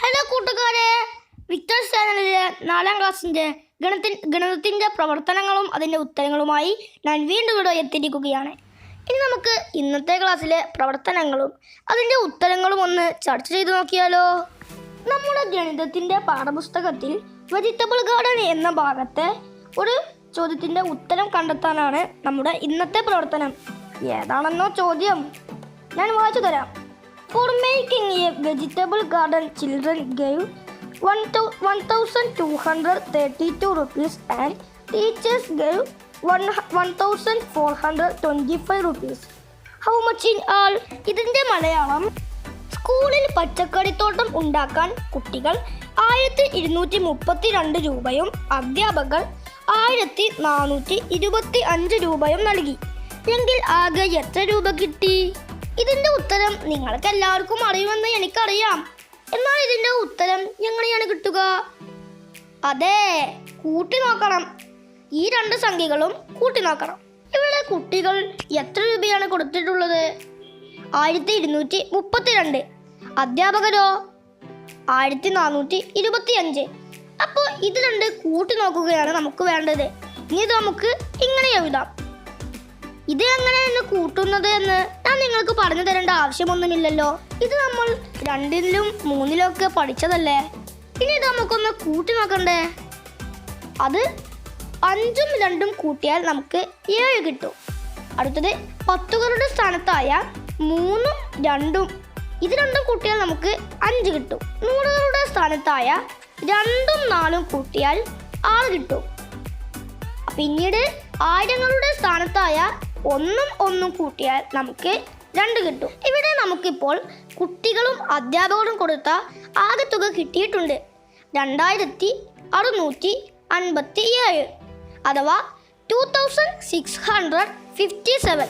Hello കൂട്ടുകാരെ, വിക്ടേഴ്സ് ചാനലിലെ 4ാം ക്ലാസ്സിൻ്റെ ഗണിതത്തിൻ്റെ പ്രവർത്തനങ്ങളും അതിൻ്റെ ഉത്തരങ്ങളുമായി ഞാൻ വീണ്ടും ഇവിടെ എത്തിയിരിക്കുകയാണ്. ഇനി നമുക്ക് ഇന്നത്തെ ക്ലാസ്സിലെ പ്രവർത്തനങ്ങളും അതിൻ്റെ ഉത്തരങ്ങളും ഒന്ന് ചർച്ച ചെയ്ത് നോക്കിയാലോ. നമ്മുടെ ഗണിതത്തിൻ്റെ പാഠപുസ്തകത്തിൽ വെജിറ്റബിൾ ഗാർഡൻ എന്ന ഭാഗത്തെ ഒരു ചോദ്യത്തിൻ്റെ ഉത്തരം കണ്ടെത്താനാണ് നമ്മുടെ ഇന്നത്തെ പ്രവർത്തനം. ഏതാണെന്നോ ചോദ്യം ഞാൻ വായിച്ചു തരാം. For making a vegetable garden, children gave 1,232 rupees and teachers gave 1,425 rupees. How much in all? ഇതിൻ്റെ മലയാളം: സ്കൂളിൽ പച്ചക്കറിത്തോട്ടം ഉണ്ടാക്കാൻ കുട്ടികൾ 1232 രൂപയും അധ്യാപകർ 1425 രൂപയും നൽകി. എങ്കിൽ ആകെ എത്ര രൂപ കിട്ടി? ഇതിൻ്റെ ഉത്തരം നിങ്ങൾക്ക് എല്ലാവർക്കും അറിയുമെന്ന് എനിക്കറിയാം. എന്നാൽ ഇതിൻ്റെ ഉത്തരം എങ്ങനെയാണ് കിട്ടുക? അതെ, കൂട്ടി നോക്കണം. ഈ രണ്ട് സംഖ്യകളും കൂട്ടി നോക്കണം. ഇവിടെ കുട്ടികൾ എത്ര രൂപയാണ് കൊടുത്തിട്ടുള്ളത്? 1232. അധ്യാപകരോ 1425. അപ്പോൾ ഇത് രണ്ട് കൂട്ടി നോക്കുകയാണ് നമുക്ക് വേണ്ടത്. ഇനി ഇത് നമുക്ക് ഇങ്ങനെ എഴുതാം. ഇത് എങ്ങനെയാണ് കൂട്ടുന്നത് എന്ന് ഞാൻ നിങ്ങൾക്ക് പറഞ്ഞു തരേണ്ട ആവശ്യമൊന്നുമില്ലല്ലോ. ഇത് നമ്മൾ 2ലും 3ലും ഒക്കെ പഠിച്ചതല്ലേ. ഇനി ഇത് നമുക്കൊന്ന് കൂട്ടി നോക്കണ്ടേ? അത് 5ഉം 2ഉം കൂട്ടിയാൽ നമുക്ക് 7 കിട്ടും. അടുത്തത് 10കളുടെ സ്ഥാനത്തായ 3ഉം 2ഉം, ഇത് രണ്ടും കൂട്ടിയാൽ നമുക്ക് 5 കിട്ടും. 100കളുടെ സ്ഥാനത്തായ 2ഉം 4ഉം കൂട്ടിയാൽ 6 കിട്ടും. പിന്നീട് 1000ങ്ങളുടെ സ്ഥാനത്തായ 1ഉം 1ഉം കൂട്ടിയാൽ നമുക്ക് 2 കിട്ടും. ഇവിടെ നമുക്കിപ്പോൾ കുട്ടികളും അധ്യാപകരും കൊടുത്ത ആകെ തുക കിട്ടിയിട്ടുണ്ട് 2657, അഥവാ 2657.